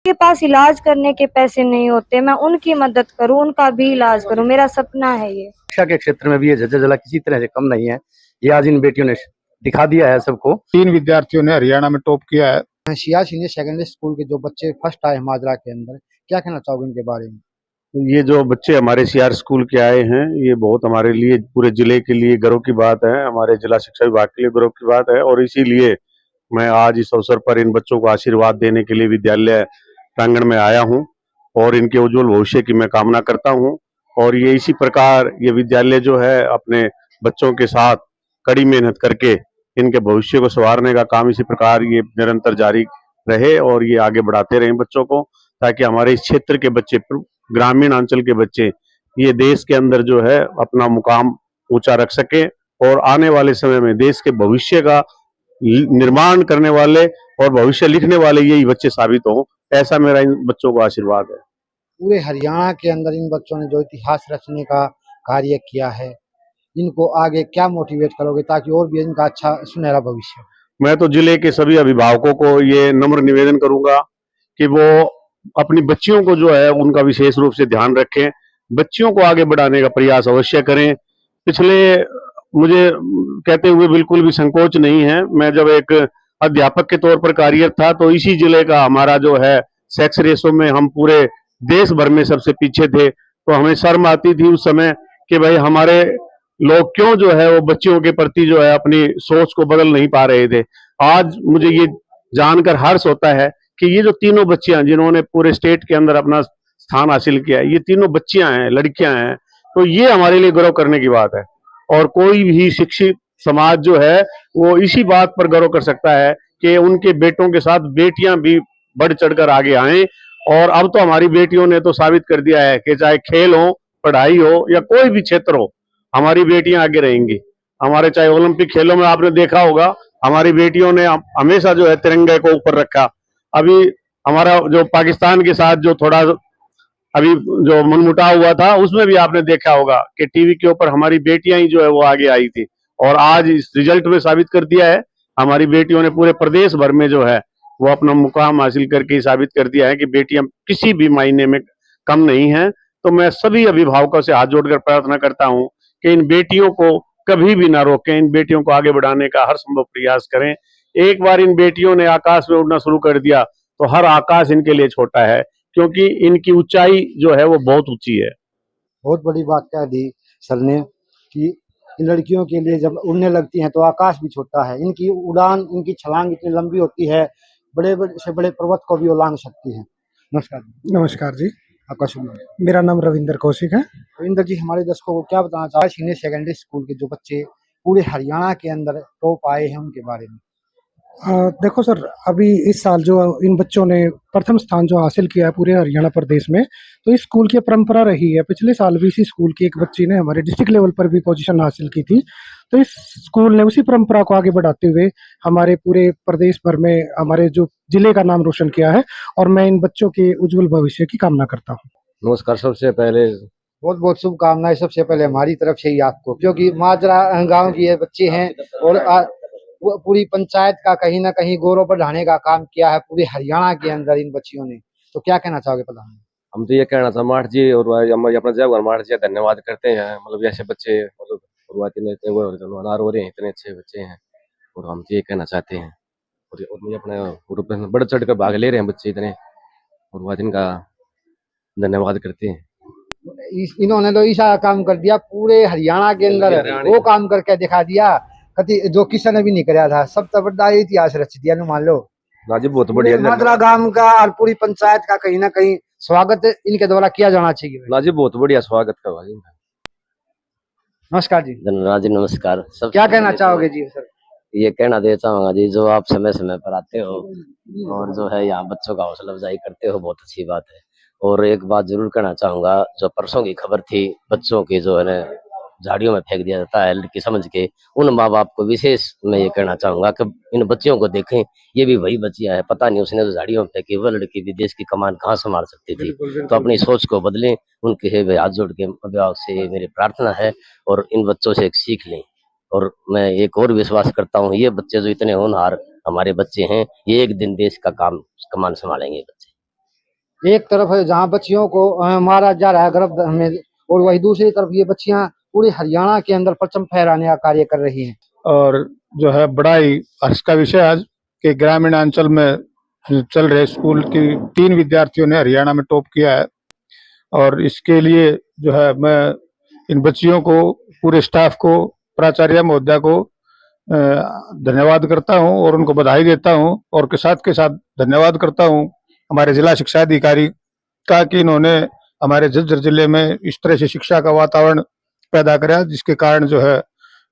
के पास इलाज करने के पैसे नहीं होते, मैं उनकी मदद करूं, उनका भी इलाज करूं, मेरा सपना है ये। शिक्षा के क्षेत्र में भी ये झज्जर जिला किसी तरह से कम नहीं है। ये आज इन बेटियों ने दिखा दिया है सबको। 3 विद्यार्थियों ने हरियाणा में टॉप किया है। शिया सीनियर सेकेंडरी स्कूल के जो बच्चे फर्स्ट आए माजरा के अंदर, क्या कहना चाहोगे इनके बारे में? ये जो बच्चे हमारे सीआर स्कूल के आए हैं, ये बहुत हमारे लिए, पूरे जिले के लिए गर्व की बात है, हमारे जिला शिक्षा विभाग के लिए गर्व की बात है। और इसीलिए मैं आज इस अवसर पर इन बच्चों को आशीर्वाद देने के लिए विद्यालय प्रांगण में आया हूं और इनके उज्जवल भविष्य की मैं कामना करता हूं। और ये इसी प्रकार ये विद्यालय जो है अपने बच्चों के साथ कड़ी मेहनत करके इनके भविष्य को संवारने का काम इसी प्रकार ये निरंतर जारी रहे और ये आगे बढ़ाते रहे बच्चों को, ताकि हमारे इस क्षेत्र के बच्चे, ग्रामीण अंचल के बच्चे, ये देश के अंदर जो है अपना मुकाम ऊंचा रख सके और आने वाले समय में देश के भविष्य का निर्माण करने वाले और भविष्य लिखने वाले यही बच्चे साबित हों, ऐसा मेरा इन बच्चों को आशीर्वाद है। पूरे हरियाणा के अंदर इन बच्चों ने जो इतिहास रचने का कार्य किया है, इनको आगे क्या मोटिवेट करोगे ताकि और भी इनका अच्छा सुनहरा भविष्य? मैं तो जिले के सभी अभिभावकों को ये नम्र निवेदन करूंगा कि वो अपनी बच्चियों को जो है उनका विशेष रूप से ध्यान रखें, बच्चियों को आगे बढ़ाने का प्रयास अवश्य करें। पिछले मुझे कहते हुए बिल्कुल भी संकोच नहीं है, मैं जब एक अध्यापक के तौर पर कार्यरत था तो इसी जिले का हमारा जो है सेक्स रेशो में हम पूरे देश भर में सबसे पीछे थे। तो हमें शर्म आती थी उस समय कि भाई हमारे लोग क्यों जो है वो बच्चियों के प्रति जो है अपनी सोच को बदल नहीं पा रहे थे। आज मुझे ये जानकर हर्ष होता है कि ये जो तीनों बच्चियां जिन्होंने पूरे स्टेट के अंदर अपना स्थान हासिल किया है, ये तीनों बच्चियां हैं, लड़कियां हैं, तो ये हमारे लिए गौरव करने की बात है। और कोई भी शिक्षित समाज जो है वो इसी बात पर गौरव कर सकता है कि उनके बेटों के साथ बेटियां भी बढ़ चढ़कर आगे आए। और अब तो हमारी बेटियों ने तो साबित कर दिया है कि चाहे खेल हो, पढ़ाई हो या कोई भी क्षेत्र हो, हमारी बेटियां आगे रहेंगी। हमारे चाहे ओलंपिक खेलों में आपने देखा होगा, हमारी बेटियों ने हमेशा जो है तिरंगे को ऊपर रखा। अभी हमारा जो पाकिस्तान के साथ जो थोड़ा अभी जो मनमुटाव हुआ था, उसमें भी आपने देखा होगा कि टीवी के ऊपर हमारी बेटियां ही जो है वो आगे आई थी। और आज इस रिजल्ट में साबित कर दिया है, हमारी बेटियों ने पूरे प्रदेश भर में जो है वो अपना मुकाम हासिल करके साबित कर दिया है कि बेटियां किसी भी मायने में कम नहीं है। तो मैं सभी अभिभावकों से हाथ जोड़कर प्रार्थना करता हूं कि इन बेटियों को कभी भी ना रोकें, इन बेटियों को आगे बढ़ाने का हर संभव प्रयास करें। एक बार इन बेटियों ने आकाश में उड़ना शुरू कर दिया तो हर आकाश इनके लिए छोटा है, क्योंकि इनकी ऊंचाई जो है वो बहुत ऊंची है। बहुत बड़ी बात कह दी सर ने कि इन लड़कियों के लिए जब उड़ने लगती हैं तो आकाश भी छोटा है। इनकी उड़ान, इनकी छलांग इतनी लंबी होती है, बड़े बड़े से बड़े पर्वत को भी वो लांघ सकती हैं। नमस्कार। नमस्कार जी, आपका शुभ नाम? मेरा नाम रविंदर कौशिक है। रविंदर जी, हमारे दर्शकों को क्या बताना चाहे सीनियर सेकेंडरी स्कूल के जो बच्चे पूरे हरियाणा के अंदर टॉप आए हैं उनके बारे में? देखो सर, अभी इस साल जो इन बच्चों ने प्रथम स्थान जो हासिल किया है पूरे हरियाणा प्रदेश में, तो इस स्कूल की परंपरा रही है। पिछले साल भी इसी स्कूल की एक बच्ची ने हमारे डिस्ट्रिक्ट लेवल पर भी पोजीशन हासिल की थी। तो इस स्कूल ने उसी परंपरा को आगे बढ़ाते हुए हमारे पूरे प्रदेश भर में हमारे जो जिले का नाम रोशन किया है, और मैं इन बच्चों के उज्जवल भविष्य की कामना करता हूँ। नमस्कार। सबसे पहले बहुत बहुत शुभकामनाएं सबसे पहले हमारी तरफ से ही आपको, क्योंकि माजरा गांव की ये बच्चे हैं और वो पूरी पंचायत का कहीं ना कहीं गौरव बढ़ाने का काम किया है पूरे हरियाणा के अंदर इन बच्चियों ने। तो क्या कहना चाहोगे प्रधान? हम तो ये कहना था माठ जी और हमारे अपना जय माठ जी धन्यवाद करते हैं। मतलब ऐसे बच्चे मतलब शुरुआती में इतने हो रहे हैं, इतने अच्छे बच्चे हैं और हम तो ये कहना चाहते हैं। और मुझे अपने ग्रुप में बढ़ चढ़ कर भाग ले रहे हैं बच्चे इतने, और वह इनका धन्यवाद करते हैं। इन्होंने तो ऐसा काम कर दिया पूरे हरियाणा के अंदर, वो काम करके दिखा दिया कति जो किसी ने भी नहीं कराया था। सब तो बड़ा इतिहास रच दिया मान लो। राजी बहुत बढ़िया। माजरा गांव का और पूरी पंचायत का कहीं ना कहीं स्वागत इनके द्वारा किया जाना चाहिए। राजी बहुत बढ़िया स्वागत करवा जी। नमस्कार जी। धनराज जी नमस्कार। सब क्या कहना चाहोगे जी सर? ये कहना दे चाहूंगा जी, जो आप समय समय पर आते हो और जो है यहाँ बच्चों का हौसला अफजाई करते हो, बहुत अच्छी बात है। और एक बात जरूर कहना चाहूंगा, जो परसों की खबर थी बच्चों की जो है ना झाड़ियों में फेंक दिया जाता है लड़की समझ के, उन माँ बाप को विशेष मैं ये कहना चाहूंगा कि इन बच्चियों को देखें, ये भी वही बच्चियां हैं। पता नहीं उसने तो झाड़ियों में फेंकी, वह लड़की भी देश की कमान कहाँ संभाल सकती थी। तो अपनी सोच को बदलें, उनके हाथ जोड़ के अभिभावक से मेरी प्रार्थना है और इन बच्चों से एक सीख लें। और मैं एक और विश्वास करता हूँ, ये बच्चे जो इतने होनहार हमारे बच्चे हैं, ये एक दिन देश का कमान संभालेंगे बच्चे। एक तरफ है जहाँ बच्चियों को मारा जा रहा है गर्भ में, और वही दूसरी तरफ ये बच्चियां पूरे हरियाणा के अंदर परचम फहराने का कार्य कर रही हैं। और जो है बड़ा ही हर्ष का विषय आज के ग्रामीण अंचल में चल रहे स्कूल की 3 विद्यार्थियों ने हरियाणा में टॉप किया है। और इसके लिए जो है मैं इन बच्चियों को, पूरे स्टाफ को, प्राचार्य महोदया को धन्यवाद करता हूं और उनको बधाई देता हूं। और के साथ धन्यवाद करता हूं हमारे जिला शिक्षा अधिकारी का कि इन्होंने हमारे झज्जर जिले में इस तरह से शिक्षा का वातावरण पैदा करा, जिसके कारण जो है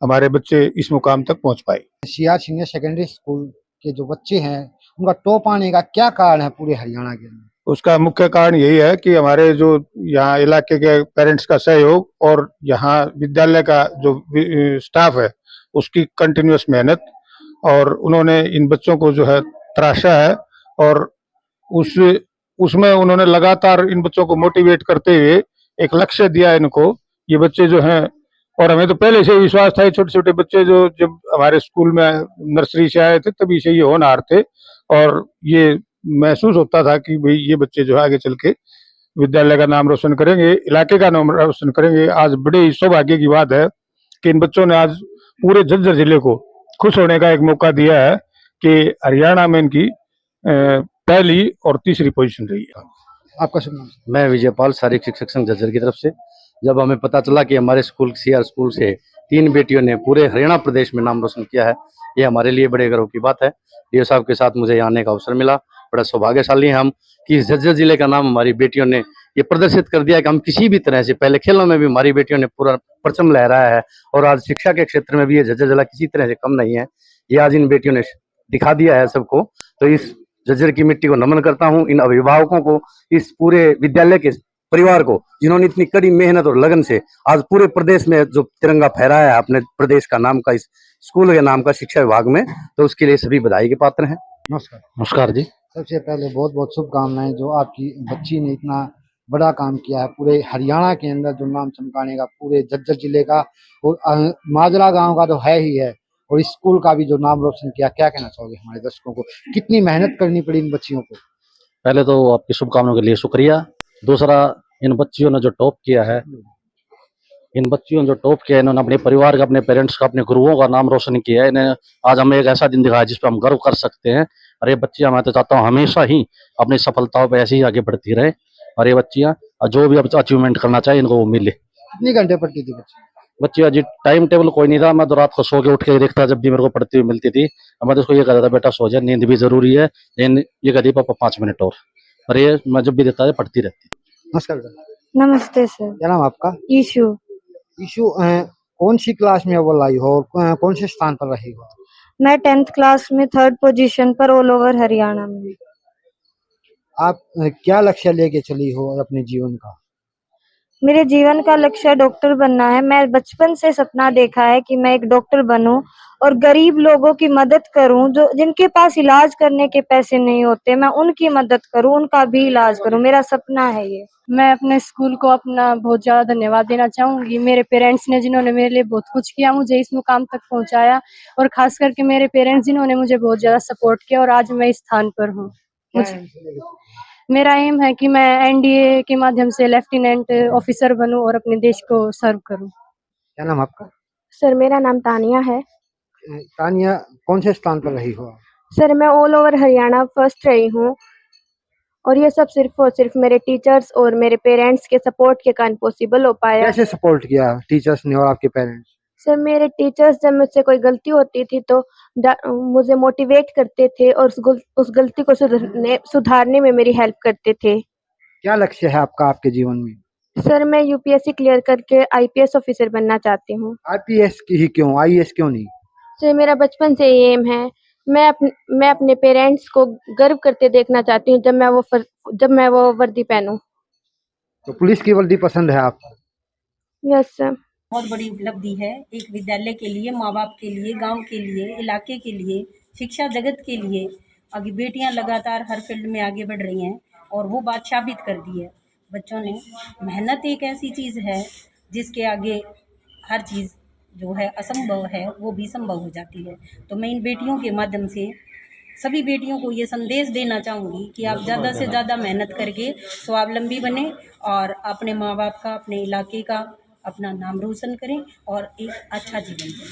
हमारे बच्चे इस मुकाम तक पहुंच पाए। सीआर सीनियर सेकेंडरी स्कूल के जो बच्चे हैं उनका टॉप आने का क्या कारण है पूरे हरियाणा के अंदर? उसका मुख्य कारण यही है कि हमारे जो यहाँ इलाके के पेरेंट्स का सहयोग और यहाँ विद्यालय का जो स्टाफ है उसकी कंटिन्यूअस मेहनत, और उन्होंने इन बच्चों को जो है तराशा है और उसमें उन्होंने लगातार इन बच्चों को मोटिवेट करते हुए एक लक्ष्य दिया इनको। ये बच्चे जो हैं, और हमें तो पहले से विश्वास था, छोटे छोटे बच्चे जो जब हमारे स्कूल में नर्सरी से आए थे तभी से ये होनहार थे, और ये महसूस होता था कि भाई ये बच्चे जो है आगे चल के विद्यालय का नाम रोशन करेंगे, इलाके का नाम रोशन करेंगे। आज बड़े ही सौभाग्य की बात है कि इन बच्चों ने आज पूरे झज्जर जिले को खुश होने का एक मौका दिया है कि हरियाणा में इनकी पहली और तीसरी पोजीशन रही है। आपका शुभ नाम? मैं विजयपाल, शारीरिक शिक्षक संघ झज्जर की तरफ से। जब हमें पता चला कि हमारे स्कूल सीआर स्कूल से 3 बेटियों ने पूरे हरियाणा प्रदेश में नाम रोशन किया है, ये हमारे लिए बड़े गर्व की बात है। डीओ साहब के साथ मुझे यहाँ आने का अवसर मिला। बड़ा सौभाग्यशाली हैं हम कि झज्जर जिले का नाम हमारी बेटियों ने ये प्रदर्शित कर दिया कि हम किसी भी तरह से, पहले खेलों में भी हमारी बेटियों ने पूरा परचम लहराया है, और आज शिक्षा के क्षेत्र में भी ये झज्जर जिला किसी तरह से कम नहीं है। ये आज इन बेटियों ने दिखा दिया है सबको। तो इस झज्जर की मिट्टी को नमन करता हूँ, इन अभिभावकों को, इस पूरे विद्यालय के परिवार को, जिन्होंने इतनी कड़ी मेहनत और लगन से आज पूरे प्रदेश में जो तिरंगा फहराया है अपने प्रदेश का नाम का, इस स्कूल के नाम का शिक्षा विभाग में, तो उसके लिए सभी बधाई के पात्र हैं। नमस्कार। नमस्कार जी। सबसे पहले बहुत बहुत शुभकामनाएं, जो आपकी बच्ची ने इतना बड़ा काम किया है पूरे हरियाणा के अंदर, जो नाम चमकाने का पूरे झज्जर जिले का और माजरा गांव का तो है ही है, और इस स्कूल का भी जो नाम रोशन किया। क्या कहना चाहोगे हमारे दर्शकों को, कितनी मेहनत करनी पड़ी इन बच्चियों को? पहले तो आपकी शुभकामनाओं के लिए शुक्रिया। दूसरा, इन बच्चियों ने जो टॉप किया है, इन्होंने अपने परिवार का, अपने पेरेंट्स का, अपने गुरुओं का नाम रोशन किया है। इन्हें आज हमें एक ऐसा दिन दिखाया जिस पर हम गर्व कर सकते हैं। और ये बच्चियां, मैं तो चाहता हूँ हमेशा ही अपनी सफलताओं पे ऐसे ही आगे बढ़ती रहे, और ये बच्चियां जो भी अचीवमेंट करना चाहिए इनको वो मिले। कितने घंटे पढ़ती थी बच्चियां जी, टाइम टेबल कोई नहीं था। मैं तो रात को सो के उठ के देखता, जब भी मेरे को पढ़ती हुई मिलती थी मैं तो उसको ये कहता था, बेटा सो जा, नींद भी जरूरी है। लेकिन ये कहती पापा 5 मिनट और ये मैं जब भी देखता है पढ़ती रहती। नमस्कार। नमस्ते सर। क्या नाम आपका? ईशु। ईशु, कौन सी क्लास में अव्वल आई हो और कौन से स्थान पर रही हो? मैं 10th क्लास में 3rd पोजीशन पर ऑल ओवर हरियाणा में। आप क्या लक्ष्य लेके चली हो अपने जीवन का? मेरे जीवन का लक्ष्य डॉक्टर बनना है। मैं बचपन से सपना देखा है कि मैं एक डॉक्टर बनूं और गरीब लोगों की मदद करूं, जो जिनके पास इलाज करने के पैसे नहीं होते, मैं उनकी मदद करूं, उनका भी इलाज करूं। मेरा सपना है ये। मैं अपने स्कूल को अपना बहुत ज़्यादा धन्यवाद देना चाहूँगी। मेरे पेरेंट्स ने, जिन्होंने मेरे लिए बहुत कुछ किया, मुझे इस मुकाम तक पहुँचाया, और ख़ास करके मेरे पेरेंट्स जिन्होंने मुझे बहुत ज़्यादा सपोर्ट किया, और आज मैं इस स्थान पर हूँ। मेरा एम है कि मैं एनडीए के माध्यम से लेफ्टिनेंट ऑफिसर बनूं और अपने देश को सर्व करूं। क्या नाम आपका? सर मेरा नाम तानिया है। तानिया, कौन से स्थान पर रही हो? सर मैं ऑल ओवर हरियाणा फर्स्ट रही हूँ, और ये सब सिर्फ और सिर्फ मेरे टीचर्स और मेरे पेरेंट्स के सपोर्ट के कारण पॉसिबल हो पाया। कैसे सपोर्ट किया टीचर्स ने और आपके पेरेंट्स? सर मेरे टीचर्स जब मुझसे कोई गलती होती थी तो मुझे मोटिवेट करते थे, और उस गलती को सुधारने में मेरी हेल्प करते थे। क्या लक्ष्य है आपका आपके जीवन में? सर मैं यूपीएससी क्लियर करके आईपीएस ऑफिसर बनना चाहती हूँ। आईपीएस ही क्यों, आईएएस क्यों नहीं? सर मेरा बचपन से ये एम है। मैं अपने पेरेंट्स को गर्व करते देखना चाहती हूँ जब मैं वो वर्दी पहनूं। तो पुलिस की वर्दी पसंद है आपको? Yes sir. बहुत बड़ी उपलब्धि है एक विद्यालय के लिए, माँ बाप के लिए, गांव के लिए, इलाके के लिए, शिक्षा जगत के लिए। अभी बेटियां लगातार हर फील्ड में आगे बढ़ रही हैं, और वो बात साबित कर दी है बच्चों ने। मेहनत एक ऐसी चीज़ है जिसके आगे हर चीज़ जो है असंभव है वो भी संभव हो जाती है। तो मैं इन बेटियों के माध्यम से सभी बेटियों को ये संदेश देना चाहूँगी कि आप ज़्यादा से ज़्यादा मेहनत करके स्वावलंबी बने और अपने माँ बाप का, अपने इलाके का, अपना नाम रोशन करें और एक अच्छा जीवन जिएं।